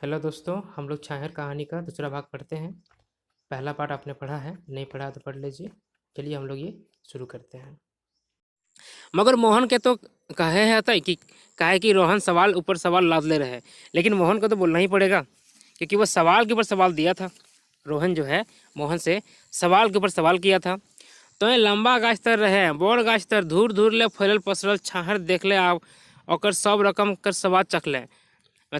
Hello दोस्तों, हम लोग छाहर कहानी का दूसरा भाग पढ़ते हैं। पहला पार्ट आपने पढ़ा है, नहीं पढ़ा तो पढ़ लीजिए। चलिए हम लोग ये शुरू करते हैं। मगर मोहन के तो कहे है था कि काहे कि रोहन सवाल ऊपर सवाल लाद ले रहे, लेकिन मोहन को तो बोलना ही पड़ेगा क्योंकि वो सवाल के ऊपर सवाल दिया था। रोहन जो है मोहन से सवाल के ऊपर सवाल किया था। तो ये लंबा गाछ तर रहे, बड़ गाछ तर धूर धूर ले फैलल पसरल छाहर देख ले आप और सब रकम कर स्वाद चख ले।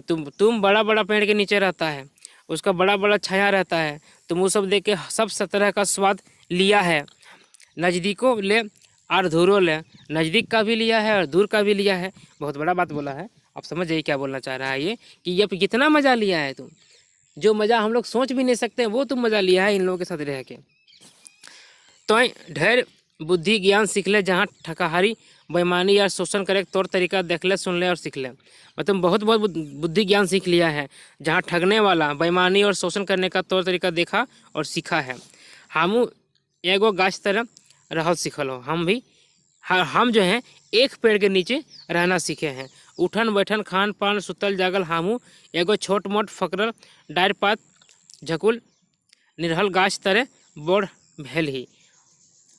तुम बड़ा बड़ा पेड़ के नीचे रहता है, उसका बड़ा बड़ा छाया रहता है, तुम वो सब देख के सब तरह का स्वाद लिया है। नज़दीकों ले और दूरों ले, नज़दीक का भी लिया है और दूर का भी लिया है। बहुत बड़ा बात बोला है। आप समझ जाइए क्या बोलना चाह रहा है ये, कि ये कितना मज़ा लिया है तुम। जो मज़ा हम लोग सोच भी नहीं सकते वो तुम मज़ा लिया है इन लोगों के साथ रह के। तो ढेर बुद्धि ज्ञान सीख ले, जहाँ ठकाहारी बेईमानी या शोषण करे तौर तरीका देख ले, सुन ले और सीख ले। मतलब बहुत बहुत बुद्धि ज्ञान सीख लिया है, जहाँ ठगने वाला बेईमानी और शोषण करने का तौर तरीका देखा और सीखा है। हमू एगो गाछ तरह रहल सीखल हो, हम भी हम जो हैं एक पेड़ के नीचे रहना सीखे हैं। उठन बैठन खान पान सुतल जागल हमू एगो छोट मोट फकरल डार पात झकुल निरहल गाछ तरह बड़ भेल ही।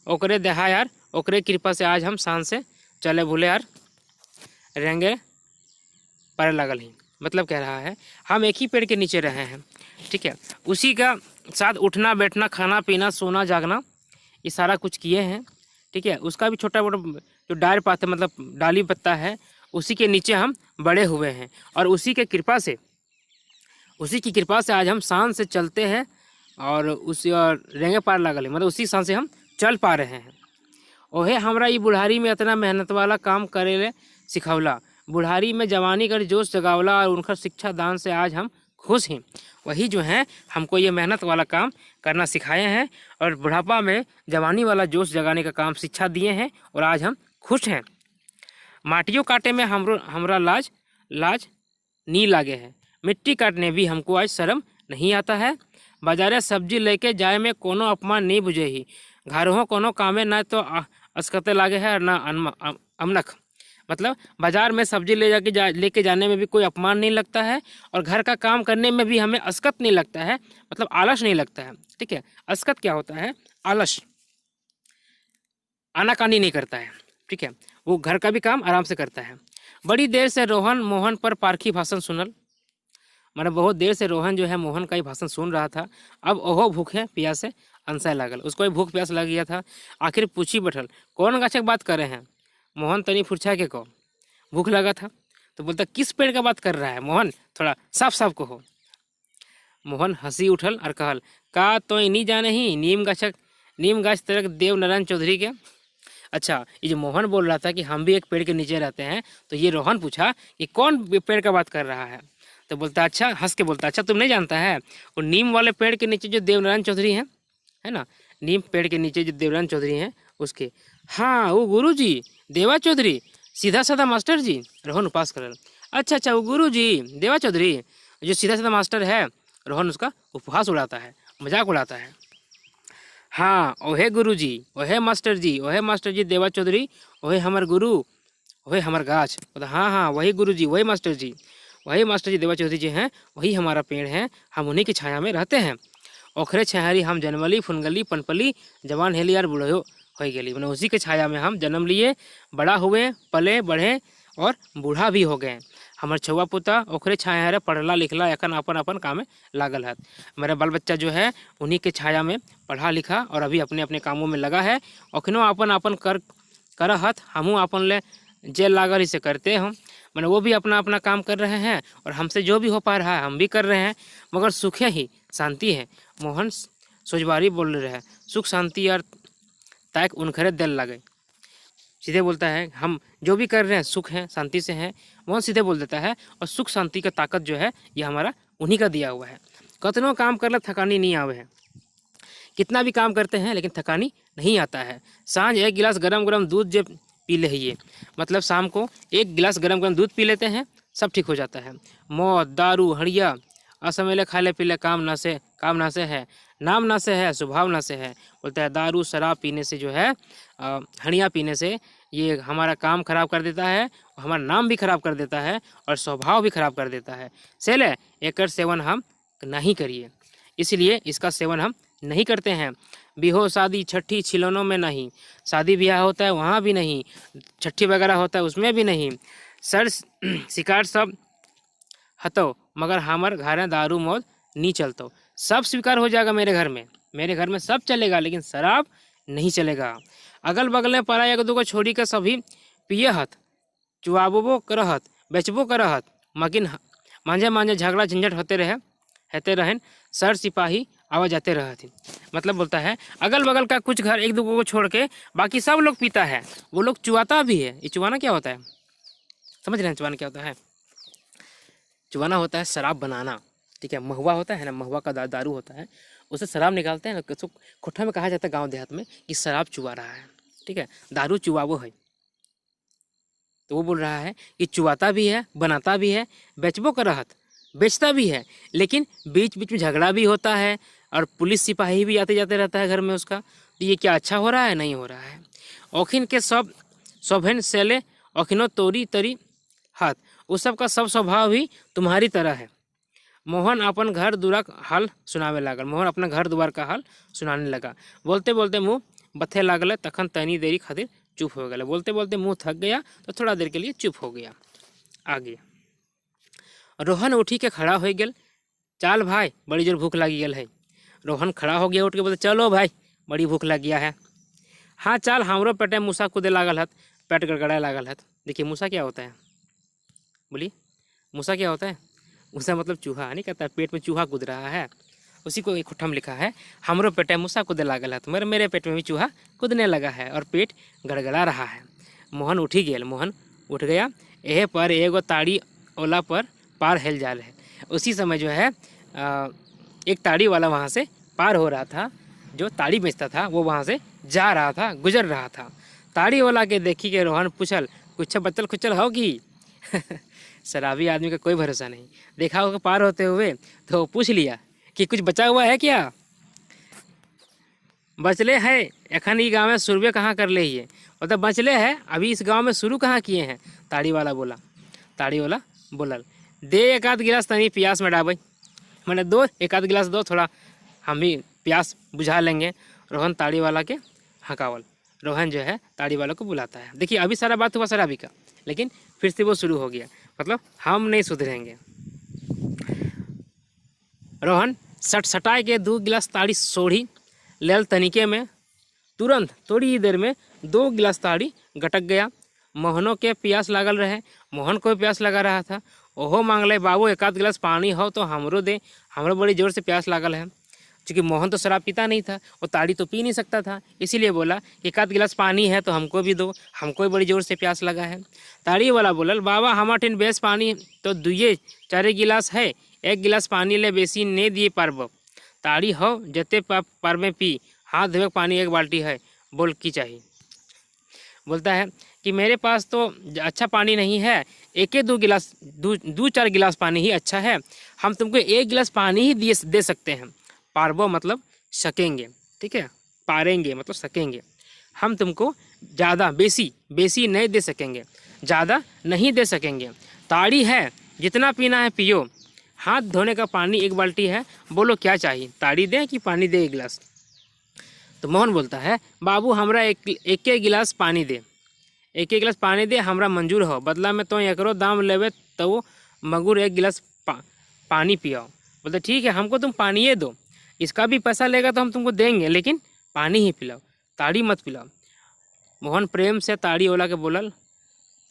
ओकरे देहा यार, ओकरे कृपा से आज हम शान से चले भूले यार रेंगे पर लगल ही। मतलब कह रहा है हम एक ही पेड़ के नीचे रहे हैं, ठीक है। उसी का साथ उठना बैठना खाना पीना सोना जागना ये सारा कुछ किए हैं, ठीक है। उसका भी छोटा मोटा जो डार पात है, मतलब डाली पत्ता है, उसी के नीचे हम बड़े हुए हैं और उसी की कृपा से आज हम शान से चलते हैं और उसी और रेंगे पार लगल है, मतलब उसी शान से हम चल पा रहे हैं। ओहे हमरा ये बुढ़ारी में इतना मेहनत वाला काम करे ले सिखौला, बुढ़ारी में जवानी कर जोश जगावला और उनका शिक्षा दान से आज हम खुश हैं। वही जो हैं हमको ये मेहनत वाला काम करना सिखाए हैं और बुढ़ापा में जवानी वाला जोश जगाने का काम शिक्षा दिए हैं और आज हम खुश हैं। माटियों काटे में हमरा लाज लाज नी लागे है, मिट्टी काटने भी हमको आज शर्म नहीं आता है। बाजारे सब्जी लेके जाए में कोनो अपमान नहीं बुझे ही, घरों कोनो कामे न तो अस्कते लागे है और ना अमनख। मतलब बाजार में सब्जी लेके जाने में भी कोई अपमान नहीं लगता है और घर का काम करने में भी हमें अस्कत नहीं लगता है, मतलब आलस नहीं लगता है, ठीक है। अस्कत क्या होता है? आलस, आनाकानी नहीं करता है, ठीक है। वो घर का भी काम आराम से करता है। बड़ी देर से रोहन मोहन पर पारखी भाषण सुनल, मतलब बहुत देर से रोहन जो है मोहन का ही भाषण सुन रहा था। अब ओहो भूखे प्यासे अनसाय लागल, उसको भी भूख प्यास लग गया था। आखिर पूछी बैठल कौन गाछक बात कर रहे हैं। मोहन तनी फुरछा के कहो, भूख लगा था तो बोलता किस पेड़ का बात कर रहा है मोहन, थोड़ा साफ साफ कहो। मोहन हंसी उठल और कहल का तो नहीं जाने ही नीम गाछ तरक देव नारायण चौधरी के। अच्छा, ये जो मोहन बोल रहा था कि हम भी एक पेड़ के नीचे रहते हैं, तो ये रोहन पूछा कि कौन पेड़ का बात कर रहा है। तो बोलता अच्छा, हंस के बोलता अच्छा तुम नहीं जानता है वो नीम वाले पेड़ के नीचे जो देवनारायण चौधरी हैं, है ना, नीम पेड़ के नीचे जो देवनारायण चौधरी हैं उसके। हाँ वो गुरु जी देवा चौधरी, सीधा साधा मास्टर जी। रोहन उपास करल, अच्छा अच्छा वो गुरु जी देवा चौधरी जो सीधा साधा मास्टर है। रोहन उसका उपहास उड़ाता है, मजाक उड़ाता है। हाँ ओहे गुरु जी, ओहे मास्टर जी, ओहे मास्टर जी देवा चौधरी, ओहे हमार गुरु, ओहे हमार गाछ। बोला हाँ हाँ वही गुरु जी, वही मास्टर जी, वही मास्टर जी देवा चौधरी जी हैं, वही हमारा पेड़ है, हम उन्हीं की छाया में रहते हैं। ओखरे छहारी हम जन्मली फुनगली पनपली जवान हेली यार बूढ़ो हो गली, मैंने उसी के छाया में हम जन्म लिए, बड़ा हुए पले बढ़े और बूढ़ा भी हो गए। हमार छुआ पुता ओखरे छाया है, पढ़ला लिखला एखन अपन अपन काम में लागल है। मेरा बाल बच्चा जो है उन्हीं के छाया में पढ़ा लिखा और अभी अपने अपने कामों में लगा है। अखनों अपन अपन कर हथ हमू अपन ले जेल लागल ही से करते हम, मैंने वो भी अपना अपना काम कर रहे हैं और हमसे जो भी हो पा रहा है हम भी कर रहे हैं, मगर सुखे ही शांति है। मोहन सोजबारी बोल रहे हैं, सुख शांति और ताक उनखरे दिल लगे। सीधे बोलता है हम जो भी कर रहे हैं सुख है शांति से है। मोहन सीधे बोल देता है और सुख शांति का ताकत जो है ये हमारा उन्हीं का दिया हुआ है। कतनों काम कर ले थकानी नहीं आवे है, कितना भी काम करते हैं लेकिन थकानी नहीं आता है। सांझ एक गिलास गरम गरम दूध जब पी ले ही, मतलब शाम को एक गिलास गरम गरम दूध पी लेते हैं सब ठीक हो जाता है। मौत दारू हड़िया असमेले खाले पीले काम ना से है, नाम ना से है, स्वभाव ना से है। बोलता है दारू शराब पीने से जो है हड़िया पीने से ये हमारा काम खराब कर देता है, हमारा नाम भी खराब कर देता है और स्वभाव भी खराब कर देता है। सेले एकर सेवन हम नहीं करिए, इसलिए इसका सेवन हम नहीं करते हैं। बिहो शादी छठी छिलोनों में नहीं, शादी ब्याह होता है वहाँ भी नहीं, छठी वगैरह होता है उसमें भी नहीं। सर शिकार सब हतो मगर हमार घर दारू मौत नहीं चलतो। सब स्वीकार हो जाएगा मेरे घर में सब चलेगा, लेकिन शराब नहीं चलेगा। अगल बगल में पड़ा एक दूगो छोड़ी के सभी पिए हत, चुआबो करहत, बेचबो करहत, मगिन मांझे मांझे झगड़ा झंझट होते रहें, सर सिपाही आवा जाते रहते। मतलब बोलता है अगल बगल का कुछ घर एक दूगो को छोड़ के बाकी सब लोग पीता है, वो लोग चुआता भी है। ये चुआना क्या होता है, समझ रहे हैं चुआना क्या होता है? चुआना होता है शराब बनाना, ठीक है। महुआ होता है ना, महुआ का दारू होता है, उससे शराब निकालते हैं ना, तो खुट्टा में कहा जाता है गांव देहात में कि शराब चुआ रहा है, ठीक है। दारू चुआवो है, तो वो बोल रहा है कि चुआता भी है, बनाता भी है, बेचबो करहत, बेचता भी है, लेकिन बीच बीच में झगड़ा भी होता है और पुलिस सिपाही भी आते जाते रहता है घर में उसका। तो ये क्या अच्छा हो रहा है? नहीं हो रहा है। औखिन के सब शोभन सेले औखिनो तोरी तरी हाथ, उस सब का सब स्वभाव भी तुम्हारी तरह है। मोहन अपन घर दुआर का हाल सुनावे लागल। मोहन अपना घर द्वार का हाल सुनाने लगा। बोलते बोलते मुँह बथे लागल, तखन तनी देरी खातिर चुप हो गया। बोलते बोलते मुँह थक गया तो थोड़ा देर के लिए चुप हो गया। आगे रोहन उठी के खड़ा हो गया। चाल भाई, बड़ी जोर भूख लगी गल है। रोहन खड़ा हो गया, उठ के बोलते चलो भाई, बड़ी भूख लग गया है। हाँ चाल, हमरो पेटे मूसा कूदे लागल हत, पेट गड़गड़ाए लागल हत। देखिए मूसा क्या होता है, बोलिए मूसा क्या होता है? मूसा मतलब चूहा, नहीं कहता पेट में चूहा कूद रहा है, उसी को एक खुट्ठा में लिखा है हमरो पेटे मूसा कूदे लागल हत, मेरे पेट में भी चूहा कूदने लगा है और पेट गड़गड़ा रहा है। मोहन उठी गेल, मोहन उठ गया। एह पर एगो ताड़ी ओला पर पार हेल जाल है। उसी समय जो है एक ताड़ी वाला वहाँ से पार हो रहा था, जो ताड़ी बेचता था वो वहाँ से जा रहा था, गुजर रहा था। ताड़ी वाला के देखी के रोहन पूछल कुछ बचल खुचल हो कि शराबी आदमी का कोई भरोसा नहीं। देखा होगा पार होते हुए तो पूछ लिया कि कुछ बचा हुआ है क्या? बचले है एखन ई गाँव में शुरुए कहाँ कर ले ही मतलब बचले है, अभी इस गांव में शुरू कहाँ किए हैं? ताड़ी वाला बोला। ताड़ी वाला बोलल दे एक आध गिलास तनी प्यास में डाबै, मैंने दो एक आध गिलास दो, थोड़ा हम भी प्यास बुझा लेंगे। रोहन ताड़ी वाला के हकावल, रोहन जो है ताड़ी वाला को बुलाता है। देखिए अभी सारा बात हुआ शराबी का, लेकिन फिर से वो शुरू हो गया, मतलब हम नहीं सुधरेंगे। रोहन सटाए के 2 गिलास ताड़ी सोढ़ी लेल तनिके में, तुरंत थोड़ी ही देर में 2 गिलास ताड़ी गटक गया। मोहनों के प्यास लागल रहे, मोहन को प्यास लगा रहा था। ओहो मांग ले बाबू एक आध गिलास पानी हो तो हमरो दे, हमरो बड़ी ज़ोर से प्यास लागल है। क्योंकि मोहन तो शराब पीता नहीं था, वो ताड़ी तो पी नहीं सकता था, इसीलिए बोला एक आध गिलास पानी है तो हमको भी दो, हमको भी बड़ी ज़ोर से प्यास लगा है। ताड़ी वाला बोलल बाबा हमार टिन बेस पानी तो 2-4 गिलास है, 1 गिलास पानी ले बेसी नहीं दिए पारब। ताड़ी हो जते पार में पी, हाथ धोए पानी 1 बाल्टी है, बोल की चाहिए। बोलता है कि मेरे पास तो अच्छा पानी नहीं है, 1-2 गिलास 2-4 गिलास पानी ही अच्छा है, हम तुमको 1 गिलास पानी ही दे सकते हैं। पारबो मतलब सकेंगे, ठीक है, पारेंगे मतलब सकेंगे। हम तुमको ज़्यादा बेसी नहीं दे सकेंगे, ज़्यादा नहीं दे सकेंगे। ताड़ी है जितना पीना है पियो, हाथ धोने का पानी 1 बाल्टी है, बोलो क्या चाहिए, ताड़ी दें कि पानी दे 1 गिलास? तो मोहन बोलता है बाबू हमरा एक गिलास पानी दे, 1 गिलास पानी दे, हमरा मंजूर हो, बदला में तो एकरो दाम लेवे तो वो मगुर 1 गिलास पानी पियाओ। बोलते ठीक है हमको तुम पानी ही दो, इसका भी पैसा लेगा तो हम तुमको देंगे, लेकिन पानी ही पिलाओ, ताड़ी मत पिलाओ। मोहन प्रेम से ताड़ी वाला के बोलल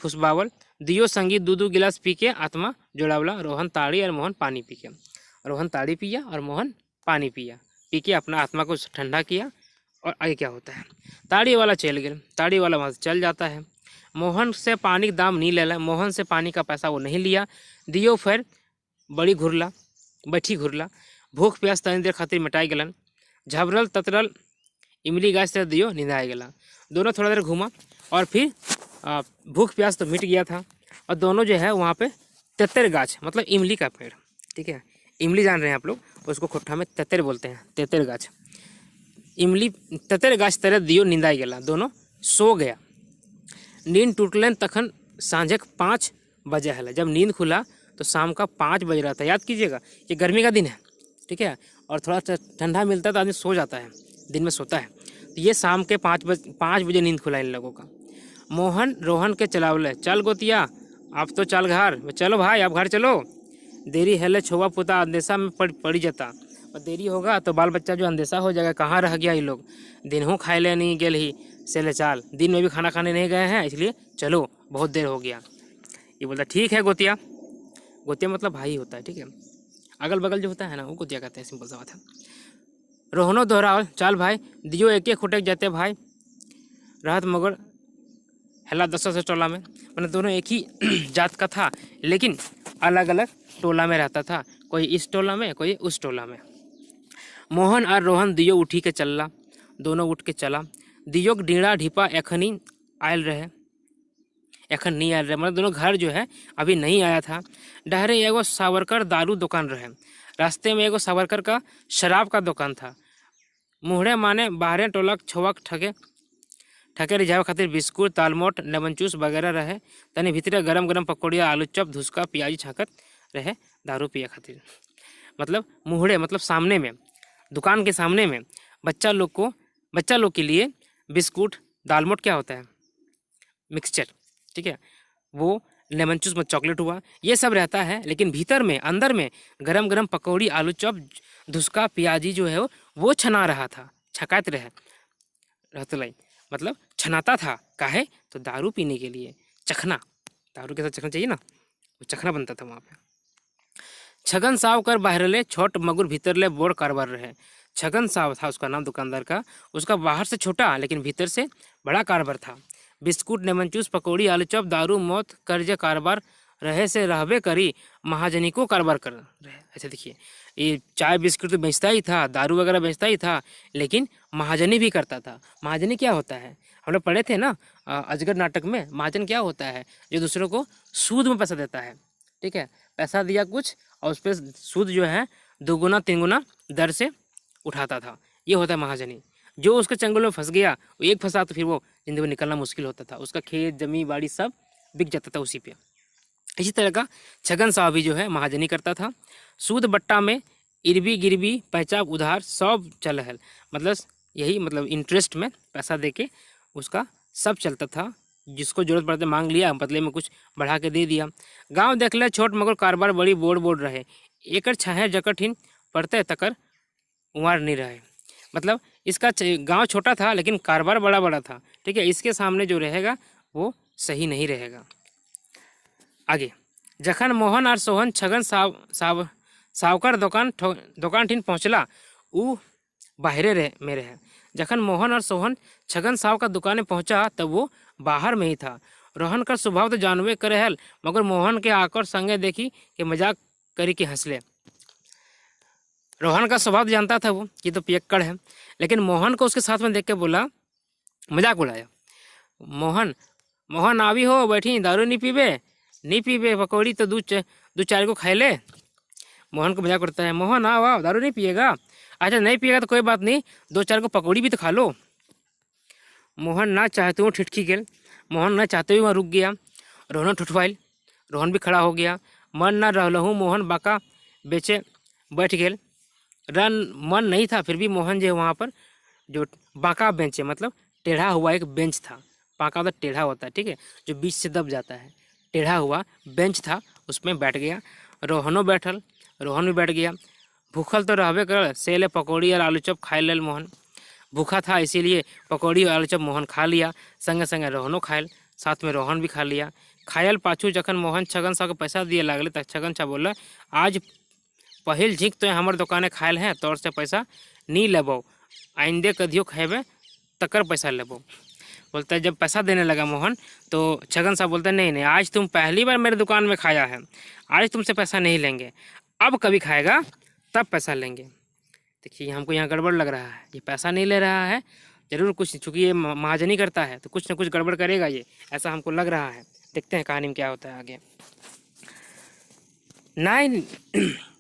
फुसबावल दियो संगी 2-2 गिलास पी के आत्मा जोड़ावला। रोहन ताड़ी और मोहन पानी पी के, रोहन ताड़ी पिया और मोहन पानी पिया, पी के अपना आत्मा को ठंडा किया। और आगे क्या होता है, ताड़ी वाला चल गया, ताड़ी वाला वहाँ से चल जाता है। मोहन से पानी का दाम नहीं लेला, मोहन से पानी का पैसा वो नहीं लिया। दियो फिर बड़ी घुरला, बैठी घुरला, भूख प्यास तनी देर खातिर मिटाई गलन। झबरल ततरल इमली गाछ से दियो निंदाए गला। दोनों थोड़ा देर घूमा और फिर भूख प्यास तो मिट गया था, और दोनों जो है वहाँ पे तेतर गाछ मतलब इमली का पेड़, ठीक है, इमली जान रहे हैं आप लोग, उसको खुट्ठा में तेतर बोलते हैं, तेतर गाछ। इमली तेतर गाछ तरह दियो निंदाई गला, दोनों सो गया। नींद टूटलन तखन सांझक 5 बजे हल। जब नींद खुला तो शाम का 5 बज रहा था। याद कीजिएगा, ये गर्मी का दिन है, ठीक है, और थोड़ा ठंडा मिलता है तो आदमी सो जाता है, दिन में सोता है। तो ये शाम के 5 बजे नींद खुला इन लोगों का। मोहन रोहन के चलावले, चल गोतिया आप तो चल घर, चलो भाई आप घर चलो, देरी हेले छोवा पुता अंदेशा में पड़ी जाता, और देरी होगा तो बाल बच्चा जो अंदेशा हो जाएगा, कहाँ रह गया ये लोग, दिन हो खाए ले नहीं गेल ही से ले चाल, दिन में भी खाना खाने नहीं गए हैं, इसलिए चलो बहुत देर हो गया। ये बोलता ठीक है गोतिया, गोतिया मतलब भाई होता है, ठीक है, अगल बगल जो होता है ना वो गोतिया कहते हैं, सिंपल सा बात है। रोहनो दोहरावल, चल भाई दियो एक एक खुटक जाते भाई, राहत मगर हेला 10 टोला में, मैंने दोनों एक ही जात का था लेकिन अलग अलग टोला में रहता था, कोई इस टोला में कोई उस टोला में। मोहन और रोहन दियो उठी के चलला, दोनों उठ के चला। दियो के डीड़ा ढिपा एखनी आयल रहे, एखन नहीं आयल रहे, मतलब दोनों घर जो है अभी नहीं आया था। डहरे एगो सावरकर दारू दुकान रहे, रास्ते में एगो सावरकर का शराब का दुकान था। मुहरे माने बाहरे टोला छुआ ठके रिझावे खातिर बिस्कुट तालमोट लेमन जूस वगैरह रहे, तनी भीतरे गरम गरम पकौड़िया आलू चप धुसका प्याजी छाकत रहे दारू पिया खातिर। मतलब मुहरे मतलब सामने में, दुकान के सामने में बच्चा लोग के लिए बिस्कुट दालमोट क्या होता है मिक्सचर, ठीक है, वो लेमन जूस में चॉकलेट हुआ, ये सब रहता है। लेकिन भीतर में अंदर में गरम गरम पकौड़ी आलू चप धुसका प्याजी जो है वो छना रहा था, छकात रहतलाई, मतलब छनाता था, काहे तो दारू पीने के लिए, चखना, दारू के साथ चखना चाहिए ना, वो चखना बनता था वहाँ पे। छगन साव कर बाहरले छोट मगुर भीतरले बोर कारोबार रहे। छगन साव था उसका नाम दुकानदार का, उसका बाहर से छोटा लेकिन भीतर से बड़ा कारोबार था। बिस्कुट लेमन जूस पकौड़ी आलू चप दारू मौत कर्ज कारोबार रहे से रहबे करी, महाजनी को कारोबार कर रहे। अच्छा देखिए, ये चाय बिस्कुट तो बेचता ही था, दारू वगैरह बेचता ही था, लेकिन महाजनी भी करता था। महाजनी क्या होता है, हम लोग पढ़े थे ना अजगर नाटक में, महाजन क्या होता है, जो दूसरों को सूद में पैसा देता है, ठीक है, पैसा दिया कुछ और उस पर सूद जो है 2 गुना 3 गुना दर से उठाता था, ये होता है महाजनी। जो उसके चंगुल में फंस गया, वो एक फंसा तो फिर वो जिंदगी में निकलना मुश्किल होता था, उसका खेत जमी बाड़ी सब बिक जाता था उसी पे। इसी तरह का छगन साहब भी जो है महाजनी करता था। सूद बट्टा में इरबी गिरबी पैचा उधार सब चल है, मतलब यही मतलब इंटरेस्ट में पैसा देके उसका सब चलता था, जिसको जरूरत पड़ते मांग लिया, बदले में कुछ बढ़ा के दे दिया। गांव देख ले छोट मगर कारोबार बड़ी बोड़ रहे, एकर छाहे जकठिन पड़ते तकर उमार नहीं रहे, मतलब इसका गांव छोटा था लेकिन कारोबार बड़ा था, ठीक है, इसके सामने जो रहेगा वो सही नहीं रहेगा। आगे जखन मोहन और सोहन छगन सावकर दुकान ठिन पहुँचला, उ बाहरे में रहे। जखन मोहन और सोहन छगन साव का दुकाने पहुंचा तब वो बाहर में ही था। रोहन का स्वभाव तो जानवे करे हल, मगर मोहन के आकर संगे देखी कि मजाक करी के हंसले। रोहन का स्वभाव जानता था वो ये तो पियक्कड़ है, लेकिन मोहन को उसके साथ में देख के बोला, मजाक उड़ाया। मोहन आवी हो बैठी, दारू नहीं पीबे पकौड़ी तो दो चार को खाए ले। मोहन को मजाक उड़ता है, मोहन आओ दारू नहीं पिएगा, अच्छा नहीं पिएगा तो कोई बात नहीं, 2-4 को पकौड़ी भी तो खा लो। मोहन ना चाहते हुए ठिठकी गेल, मोहन ना चाहते हुए वहाँ रुक गया। रोहन ठुठवाइल, रोहन भी खड़ा हो गया। मन ना रहलहूँ, मोहन बाका बेचे बैठ गेल। मन नहीं था फिर भी मोहन जो वहाँ पर जो बाका बेंचे मतलब टेढ़ा हुआ एक बेंच था, बाका मतलब टेढ़ा होता है, ठीक है, जो बीच से दब जाता है, टेढ़ा हुआ बेंच था उसमें बैठ गया। रोहन भी बैठ गया। भूखल तो रहबे कर, सेले पकौड़ी और आलू चप खाए लेल मोहन भूखा था, इसीलिए पकौड़ी और आलू चप मोहन खा लिया, संगे संगे रोहनो खायल, साथ में रोहन भी खा लिया। खायल पाछू जखन मोहन छगन साहब को पैसा दिए लागले तक छगन साहब बोला, आज पहिल झीक तो हमारे दुकाने खायल है, तौर से पैसा नहीं लेबो, आइंदे कदियो खेबे तकर पैसा लेबो। बोलता है जब पैसा देने लगा मोहन तो छगन साहब बोलते नहीं आज तुम पहली बार मेरे दुकान में खाया है, आज तुमसे पैसा नहीं लेंगे, अब कभी खाएगा तब पैसा लेंगे। देखिए हमको यहाँ गड़बड़ लग रहा है, ये पैसा नहीं ले रहा है, जरूर कुछ, चूँकि ये महाजनी करता है तो कुछ न कुछ गड़बड़ करेगा ये, ऐसा हमको लग रहा है। देखते हैं कहानी में क्या होता है आगे।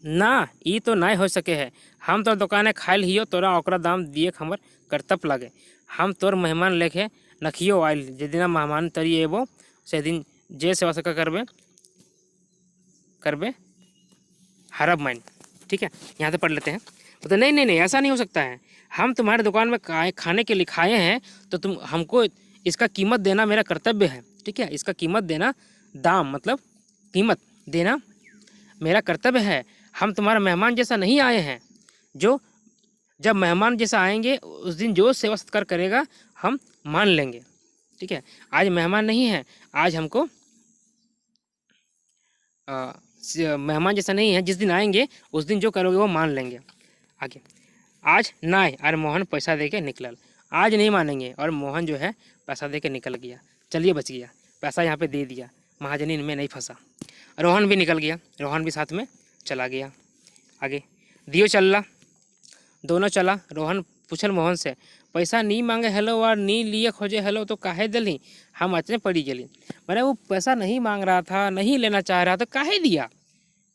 ना ये तो नहीं हो सके है, हम तो दुकाने खायल हियो, तोरा ओकरा दाम दिए हमर कर्तव्य लगे, हम तोर मेहमान लेके नखियो आयल जेदिना मेहमान तरी एबो से दिन जे सेवा सका करबे हरब माइन। ठीक है, यहाँ से पढ़ लेते हैं। तो नहीं नहीं नहीं, ऐसा नहीं हो सकता है। हम तुम्हारे दुकान में खाने के लिए खाए हैं तो तुम हमको इसका कीमत देना मेरा कर्तव्य है। ठीक है, इसका कीमत देना, दाम मतलब कीमत देना मेरा कर्तव्य है। हम तुम्हारा मेहमान जैसा नहीं आए हैं। जो जब मेहमान जैसा आएंगे उस दिन जो सेवा सत्कार करेगा हम मान लेंगे। ठीक है, आज मेहमान नहीं है, आज हमको मेहमान जैसा नहीं है, जिस दिन आएंगे उस दिन जो करोगे वो मान लेंगे। आगे, आज ना आए और मोहन पैसा दे के निकलल। आज नहीं मानेंगे और मोहन जो है पैसा दे के निकल गया। चलिए बच गया, पैसा यहाँ पे दे दिया, महाजनी में नहीं फंसा। रोहन भी निकल गया, रोहन भी साथ में चला गया। आगे, दियो चलला, दोनों चला। रोहन पूछल मोहन से, पैसा नहीं मांगे हेलो और नहीं लिए खोजे हेलो तो काहे दिली, हम अचने पड़ी गेली। मैंने वो पैसा नहीं मांग रहा था, नहीं लेना चाह रहा तो काहे दिया,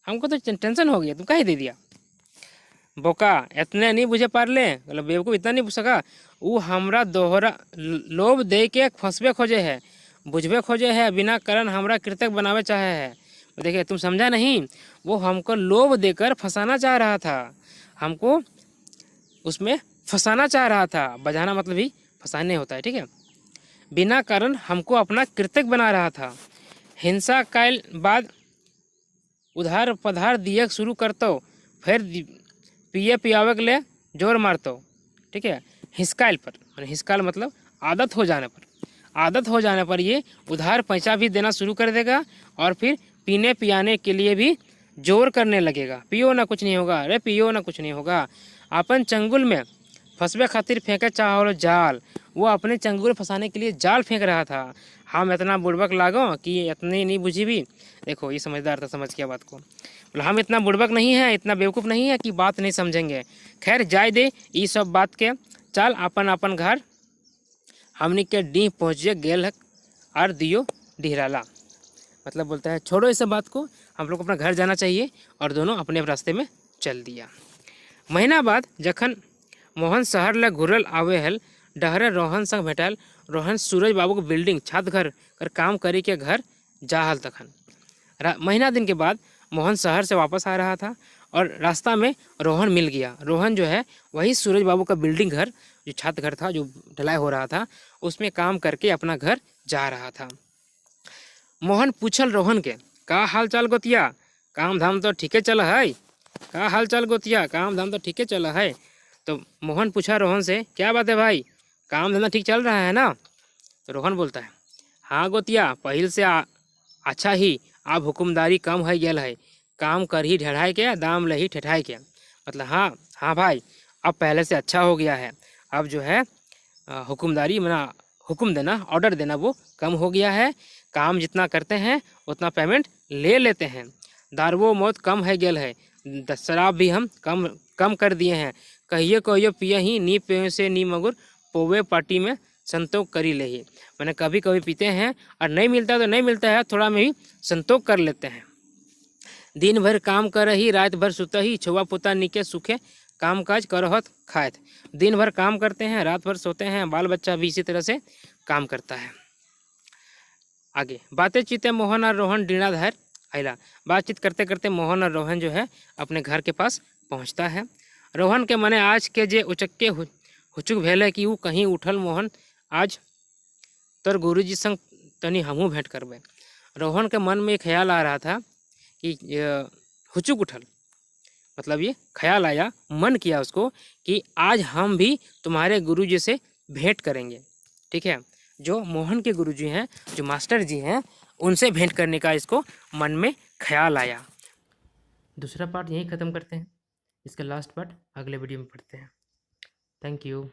हमको तो टेंशन हो गया, तुम काहे दे दिया। बोका इतने नहीं बुझे पार ले, मतलब बेवकूफ इतना नहीं बुझ सका। वो हमरा दोहरा लोभ दे के फंसबे खोजे है, बुझबे खोजे है, बिना कारण हमरा कृतक बनावे चाहे है। देखिए तुम समझा नहीं, वो हमको लोभ देकर फंसाना चाह रहा था, हमको उसमें फंसाना चाह रहा था। बजाना मतलब ही फंसाने होता है। ठीक है, बिना कारण हमको अपना कृतक बना रहा था। हिंसा कायल बाद उधार पधार दिए शुरू करतो, फिर पिए पियावे के लिए जोर मारतो। ठीक है, हिस्काल पर, हिस्काल मतलब आदत हो जाने पर, आदत हो जाने पर ये उधार पैसा भी देना शुरू कर देगा और फिर पीने पियाने के लिए भी जोर करने लगेगा। पियो ना कुछ नहीं होगा, अरे पियो ना कुछ नहीं होगा। अपन चंगुल में फंसबे खातिर फेंके चाहो जाल, वो अपने चंगुल फंसाने के लिए जाल फेंक रहा था। हम इतना बुड़बक लागो कि इतनी नहीं बुझी भी। देखो ये समझदार था, समझ गया बात को। मतलब हम इतना बुड़बक नहीं है, इतना बेवकूफ़ नहीं है कि बात नहीं समझेंगे। खैर जाए दे ये सब बात के, चल अपन अपन घर हमनी के डी पहुँचे गेल और दियो डिहराला। मतलब बोलता है छोड़ो इस सब बात को, हम लोग अपना घर जाना चाहिए। और दोनों अपने रास्ते में चल दिया। महीना बाद जखन मोहन शहर ले घुरल आवे हल, डहरे रोहन संग भेटल। रोहन सूरज बाबू के बिल्डिंग छत घर कर काम करी के घर जा हल। तखन महीना दिन के बाद मोहन शहर से वापस आ रहा था और रास्ता में रोहन मिल गया। रोहन जो है वही सूरज बाबू का बिल्डिंग घर, जो छत घर था, जो ढलाई हो रहा था, उसमें काम करके अपना घर जा रहा था। मोहन पूछल रोहन के, का हाल चाल गोतिया, काम धाम तो ठीके चल है, का हाल चाल गोतिया, काम धाम तो ठीके चल है। तो मोहन पूछा रोहन से, क्या बात है भाई, काम धंधा ठीक चल रहा है ना। तो रोहन बोलता है, हाँ गोतिया, पहिल से अच्छा ही, अब हुकुमदारी कम है गेल है, काम कर ही ढढ़ाई के, दाम ले ही ठेठाई के। मतलब हाँ हाँ भाई, अब पहले से अच्छा हो गया है। अब जो है हुकुमदारी मना हुक्म देना, ऑर्डर देना वो कम हो गया है। काम जितना करते हैं उतना पेमेंट ले लेते हैं। दारुओ मौत कम है गेल है, शराब भी हम कम कर दिए हैं। कहिए कहियो पिए ही नी पे से नी मगुर, पोवे पार्टी में संतोष करी ले ही। मैंने कभी कभी पीते हैं और नहीं मिलता तो नहीं मिलता है, थोड़ा में ही संतोष कर लेते हैं। दिन भर काम कर ही, रात भर सुत ही, छुआ पुता निके सुखे काम काज करहत खात। दिन भर काम करते हैं, रात भर सोते हैं, बाल बच्चा भी इसी तरह से काम करता है। आगे, बातें चीते मोहन और रोहन डीना धर आइला। बातचीत करते करते मोहन और रोहन जो है अपने घर के पास पहुंचता है। रोहन के मने आज के जे उचक्के हुचुक भेले कि वो कहीं उठल, मोहन आज तोर गुरुजी संग तनी हमहू भेंट करबे। रोहन के मन में ख्याल आ रहा था कि हुचुक उठल, मतलब ये ख्याल आया, मन किया उसको कि आज हम भी तुम्हारे गुरुजी से भेंट करेंगे। ठीक है, जो मोहन के गुरुजी हैं, जो मास्टर जी हैं, उनसे भेंट करने का इसको मन में ख्याल आया। दूसरा पार्ट यहीं ख़त्म करते हैं, इसका लास्ट पार्ट अगले वीडियो में पढ़ते हैं। Thank you.